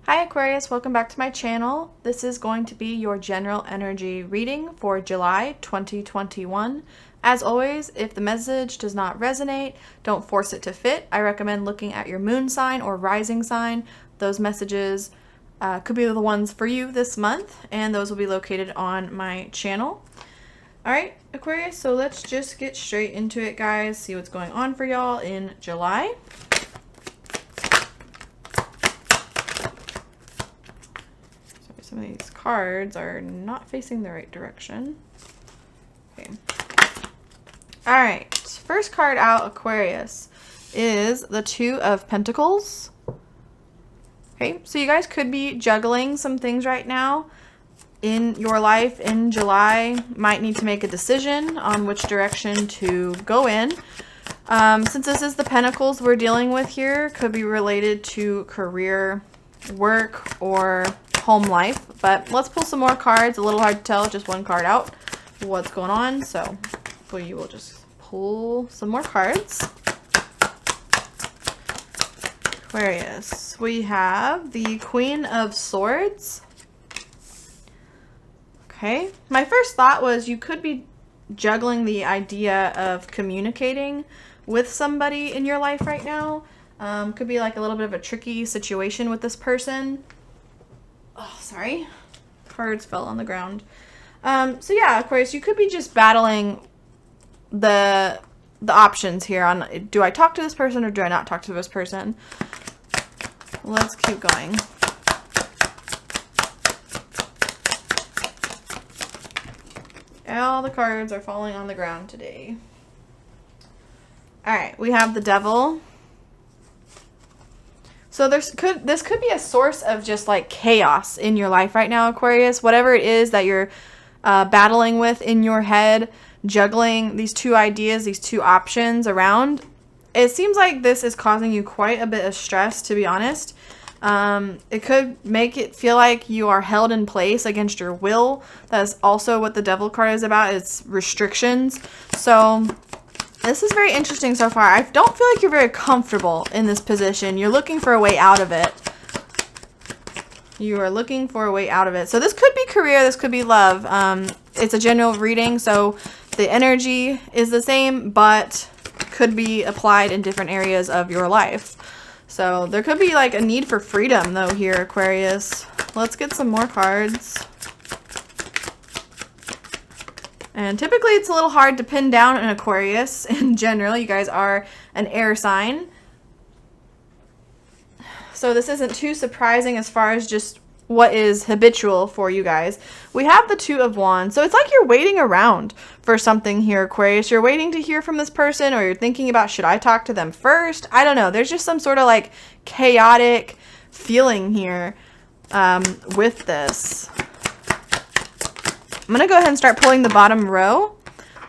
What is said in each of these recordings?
Hi Aquarius, welcome back to my channel. This is going to be your general energy reading for July 2021. As always, if the message does not resonate, don't force it to fit. I recommend looking at your moon sign or rising sign. Those messages could be the ones for you this month, and those will be located on my channel. Alright, Aquarius, so let's just get straight into it, guys. See what's going on for y'all in July. Some of these cards are not facing the right direction. Okay. Alright, first card out, Aquarius, is the Two of Pentacles. Okay, so you guys could be juggling some things right now in your life in July. Might need to make a decision on which direction to go in. Since this is the Pentacles we're dealing with here, could be related to career, work, or home life. But let's pull some more cards. A little hard to tell, just one card out, what's going on. So we will just pull some more cards. Aquarius, we have the Queen of Swords. Okay, my first thought was you could be juggling the idea of communicating with somebody in your life right now. Could be like a little bit of a tricky situation with this person. Oh, sorry. Cards fell on the ground. So yeah, Aquarius, you could be just battling the options here on, do I talk to this person or do I not talk to this person? Let's keep going. All the cards are falling on the ground today. Alright, we have the Devil. So this could be a source of just like chaos in your life right now, Aquarius. Whatever it is that you're battling with in your head, juggling these two ideas, these two options around. It seems like this is causing you quite a bit of stress, to be honest. It could make it feel like you are held in place against your will. That's also what the Devil card is about. It's restrictions. So this is very interesting so far. I don't feel like you're very comfortable in this position. You're looking for a way out of it. You are looking for a way out of it. So this could be career. This could be love. It's a general reading, so the energy is the same, but could be applied in different areas of your life. So there could be like a need for freedom though here, Aquarius. Let's get some more cards. And typically it's a little hard to pin down an Aquarius in general. You guys are an air sign. So this isn't too surprising as far as just what is habitual for you guys. We have the Two of Wands. So it's like you're waiting around for something here, Aquarius. You're waiting to hear from this person, or you're thinking about, should I talk to them first? I don't know. There's just some sort of like chaotic feeling here with this. I'm going to go ahead and start pulling the bottom row.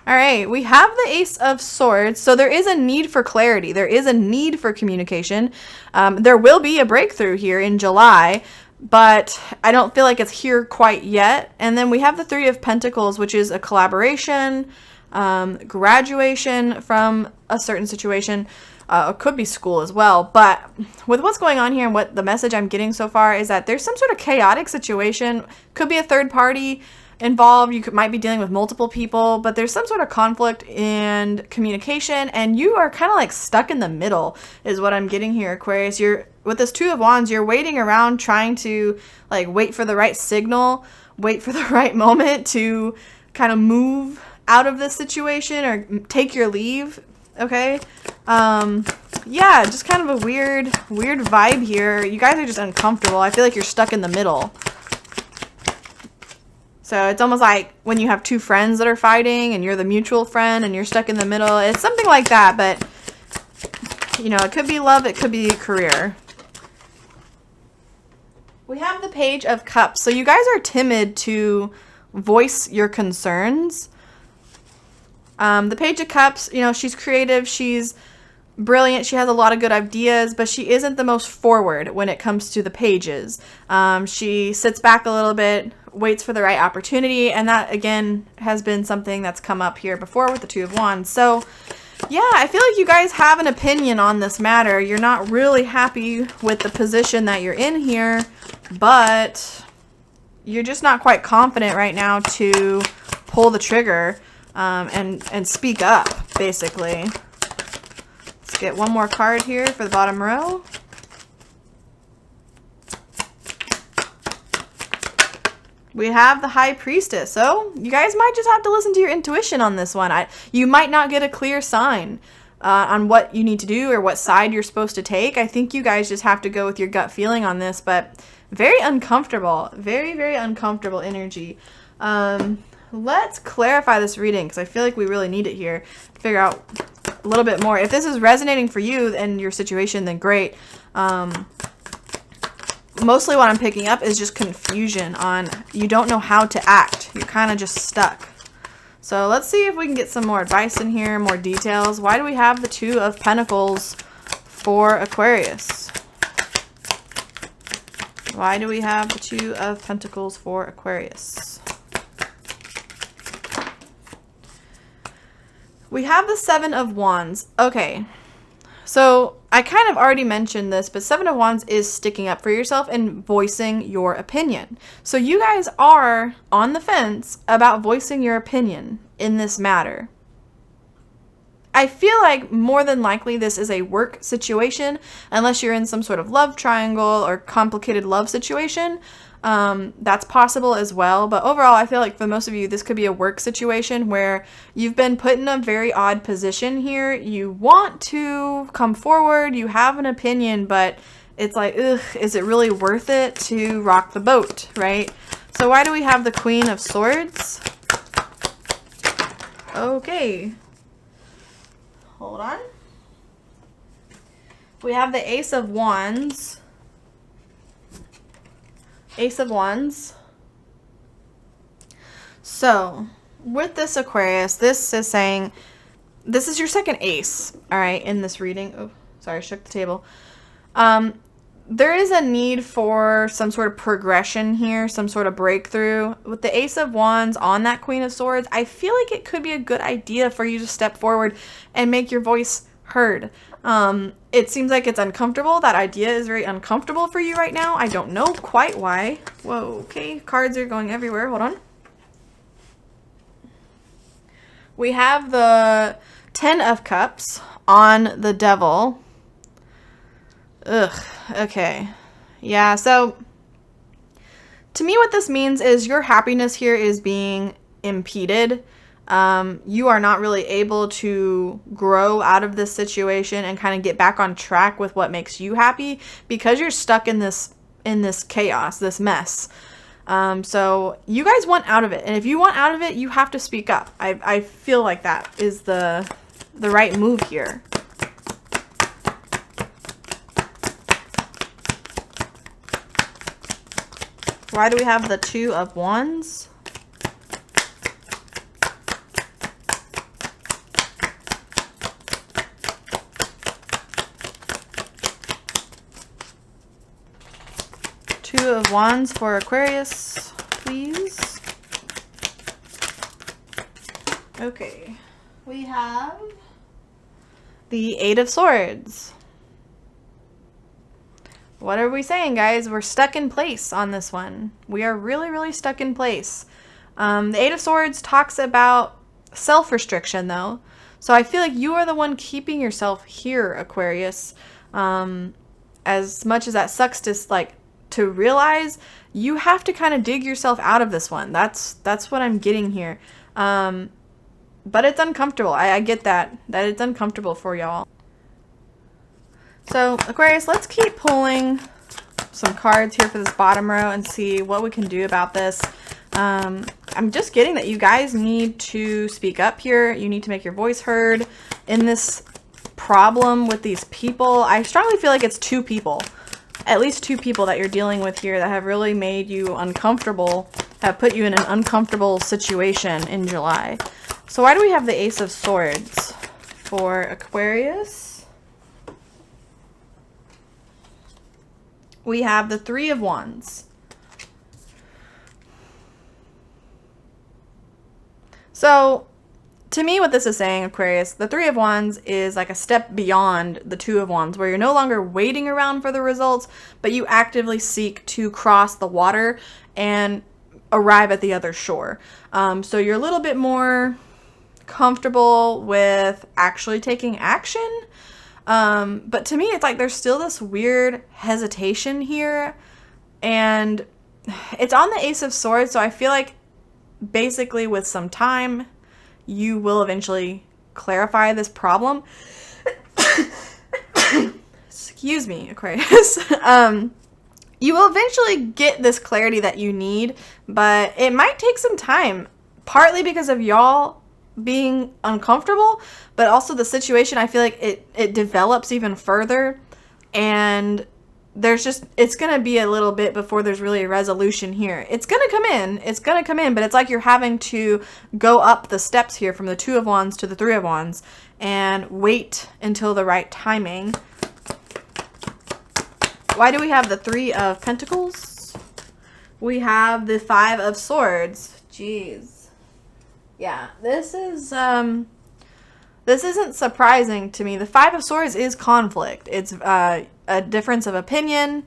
All right, we have the Ace of Swords. So there is a need for clarity. There is a need for communication. There will be a breakthrough here in July, but I don't feel like it's here quite yet. And then we have the Three of Pentacles, which is a collaboration, graduation from a certain situation. It could be school as well. But with what's going on here and what the message I'm getting so far is that there's some sort of chaotic situation. Could be a third party involved. You might be dealing with multiple people, but there's some sort of conflict and communication, and you are kind of like stuck in the middle is what I'm getting here, Aquarius. You're with this Two of Wands, you're waiting around trying to like wait for the right signal, wait for the right moment to kind of move out of this situation or take your leave. Okay. Yeah, just kind of a weird vibe here. You guys are just uncomfortable. I feel like you're stuck in the middle. So it's almost like when you have two friends that are fighting and you're the mutual friend and you're stuck in the middle. It's something like that, but you know, it could be love, it could be career. We have the Page of Cups. So you guys are timid to voice your concerns. The Page of Cups, you know, she's creative, she's brilliant, she has a lot of good ideas, but she isn't the most forward when it comes to the pages. She sits back a little bit, waits for the right opportunity, and that again has been something that's come up here before with the Two of Wands. So Yeah, I feel like you guys have an opinion on this matter. You're not really happy with the position that you're in here, but you're just not quite confident right now to pull the trigger and speak up, basically. Let's get one more card here for the bottom row. We have the High Priestess. So you guys might just have to listen to your intuition on this one. You might not get a clear sign on what you need to do or what side you're supposed to take. I think you guys just have to go with your gut feeling on this, but very uncomfortable. Very, very uncomfortable energy. Let's clarify this reading because I feel like we really need it here to figure out a little bit more. If this is resonating for you and your situation, then great. Mostly what I'm picking up is just confusion on you don't know how to act. You're kind of just stuck. So let's see if we can get some more advice in here, more details. Why do we have the Two of Pentacles for Aquarius? Why do we have the Two of Pentacles for Aquarius? We have the Seven of Wands. Okay. So I kind of already mentioned this, but Seven of Wands is sticking up for yourself and voicing your opinion. So you guys are on the fence about voicing your opinion in this matter. I feel like more than likely this is a work situation, unless you're in some sort of love triangle or complicated love situation. That's possible as well. But overall, I feel like for most of you, this could be a work situation where you've been put in a very odd position here. You want to come forward. You have an opinion, but it's like, ugh, is it really worth it to rock the boat, right? So why do we have the Queen of Swords? Okay. Hold on. We have the Ace of Wands. Ace of Wands. So, with this Aquarius, this is saying, this is your second ace, all right, in this reading. Oh, sorry, I shook the table. There is a need for some sort of progression here, some sort of breakthrough. With the Ace of Wands on that Queen of Swords, I feel like it could be a good idea for you to step forward and make your voice heard. It seems like it's uncomfortable. That idea is very uncomfortable for you right now. I don't know quite why. Whoa, okay, cards are going everywhere. Hold on. We have the Ten of Cups on the Devil. Ugh, okay. Yeah, so to me what this means is your happiness here is being impeded. You are not really able to grow out of this situation and kind of get back on track with what makes you happy because you're stuck in this chaos, this mess. So you guys want out of it, and if you want out of it, you have to speak up. I feel like that is the right move here. Why do we have the Two of Wands? Two of Wands for Aquarius, please. Okay, we have the Eight of Swords. What are we saying, guys? We're stuck in place on this one. We are really, really stuck in place. The Eight of Swords talks about self-restriction, though. So I feel like you are the one keeping yourself here, Aquarius. As much as that sucks to realize, you have to kind of dig yourself out of this one. That's what I'm getting here. But it's uncomfortable. I get that it's uncomfortable for y'all. So, Aquarius, let's keep pulling some cards here for this bottom row and see what we can do about this. I'm just getting that you guys need to speak up here. You need to make your voice heard in this problem with these people. I strongly feel like it's two people. At least two people that you're dealing with here that have really made you uncomfortable, have put you in an uncomfortable situation in July. So why do we have the Ace of Swords for Aquarius? We have the Three of Wands. So to me, what this is saying, Aquarius, the Three of Wands is like a step beyond the Two of Wands, where you're no longer waiting around for the results, but you actively seek to cross the water and arrive at the other shore. So you're a little bit more comfortable with actually taking action. But to me, it's like there's still this weird hesitation here, and it's on the Ace of Swords, so I feel like basically with some time, you will eventually clarify this problem. Excuse me, Aquarius. You will eventually get this clarity that you need, but it might take some time, partly because of y'all being uncomfortable, but also the situation, I feel like it develops even further, and it's going to be a little bit before there's really a resolution here. It's going to come in, but it's like you're having to go up the steps here from the Two of Wands to the Three of Wands and wait until the right timing. Why do we have the Three of Pentacles? We have the Five of Swords. Jeez. Yeah, this isn't surprising to me. The Five of Swords is conflict. It's a difference of opinion,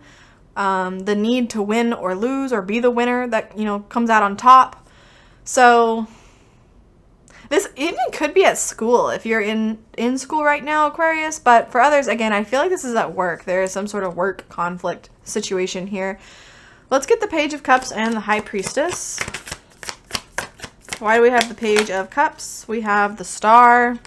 the need to win or lose or be the winner that, comes out on top. So this even could be at school if you're in school right now, Aquarius. But for others, again, I feel like this is at work. There is some sort of work conflict situation here. Let's get the Page of Cups and the High Priestess. Why do we have the Page of Cups? We have the Star.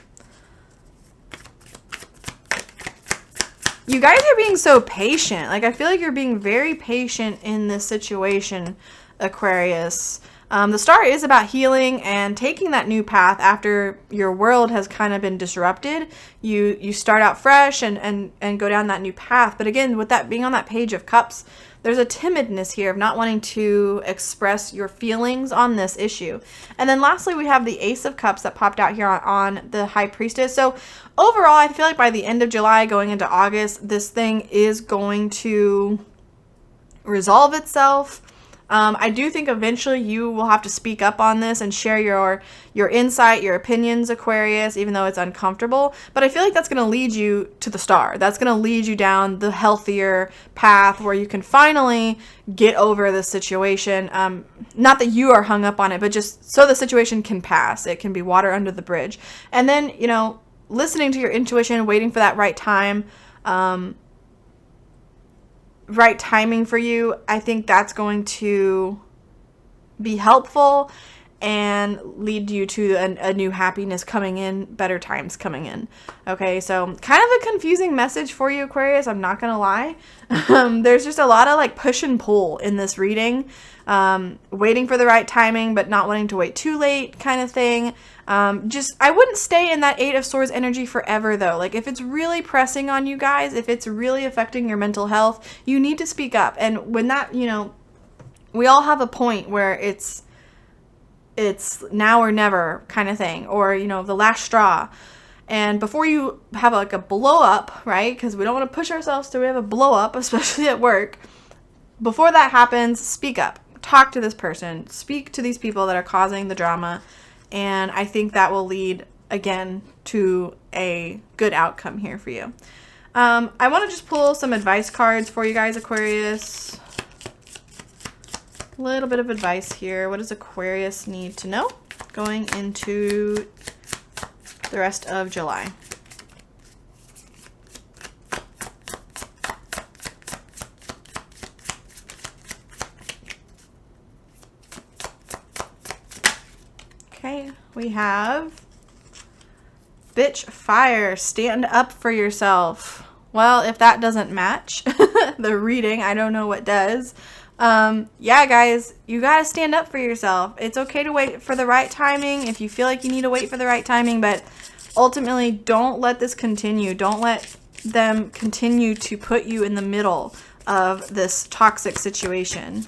You guys are being so patient. Like, I feel like you're being very patient in this situation, Aquarius. The Star is about healing and taking that new path after your world has kind of been disrupted. You start out fresh and go down that new path. But again, with that being on that Page of Cups, there's a timidness here of not wanting to express your feelings on this issue. And then lastly, we have the Ace of Cups that popped out here on the High Priestess. So overall, I feel like by the end of July, going into August, this thing is going to resolve itself. I do think eventually you will have to speak up on this and share your insight, your opinions, Aquarius, even though it's uncomfortable. But I feel like that's going to lead you to the Star. That's going to lead you down the healthier path where you can finally get over this situation. Not that you are hung up on it, but just so the situation can pass. It can be water under the bridge. And then, listening to your intuition, waiting for that right time, right timing for you, I think that's going to be helpful and lead you to a new happiness coming in, better times coming in. Okay, so kind of a confusing message for you, Aquarius, I'm not gonna lie. There's just a lot of like push and pull in this reading. Waiting for the right timing, but not wanting to wait too late kind of thing. I wouldn't stay in that Eight of Swords energy forever though. Like if it's really pressing on you guys, if it's really affecting your mental health, you need to speak up. And when that, we all have a point where it's now or never kind of thing, or, the last straw. And before you have like a blow up, right? Because we don't want to push ourselves till we have a blow up, especially at work. Before that happens, speak up. Talk to this person. Speak to these people that are causing the drama. And I think that will lead, again, to a good outcome here for you. I want to just pull some advice cards for you guys, Aquarius. A little bit of advice here. What does Aquarius need to know going into the rest of July? Okay, we have Bitch Fire, stand up for yourself. Well, if that doesn't match the reading, I don't know what does. Yeah, guys, you gotta stand up for yourself. It's okay to wait for the right timing if you feel like you need to wait for the right timing, but ultimately, don't let this continue. Don't let them continue to put you in the middle of this toxic situation.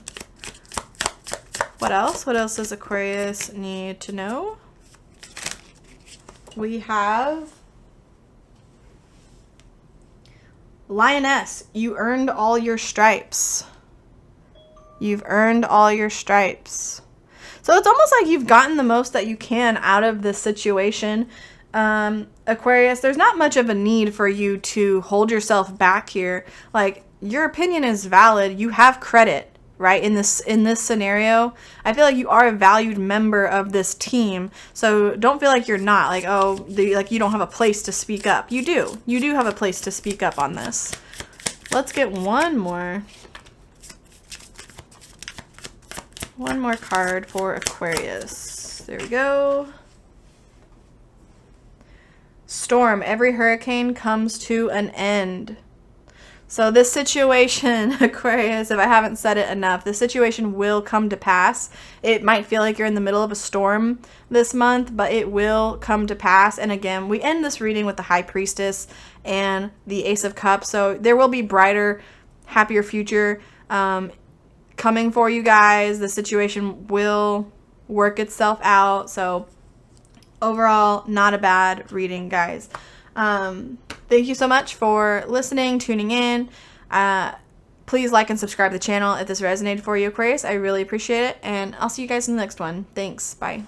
What else? What else does Aquarius need to know? We have Lioness. You earned all your stripes. You've earned all your stripes. So it's almost like you've gotten the most that you can out of this situation. Aquarius, there's not much of a need for you to hold yourself back here. Like, your opinion is valid. You have credit, right? In this scenario, I feel like you are a valued member of this team. So don't feel like you're not, like, oh, like you don't have a place to speak up. You do. You do have a place to speak up on this. Let's get one more card for Aquarius. There we go. Storm. Every hurricane comes to an end. So this situation, Aquarius, if I haven't said it enough, the situation will come to pass. It might feel like you're in the middle of a storm this month, but it will come to pass. And again, we end this reading with the High Priestess and the Ace of Cups. So there will be brighter, happier future coming for you guys. The situation will work itself out. So overall, not a bad reading, guys. Thank you so much for listening, tuning in. Please like and subscribe to the channel if this resonated for you, Aquarius. I really appreciate it. And I'll see you guys in the next one. Thanks. Bye.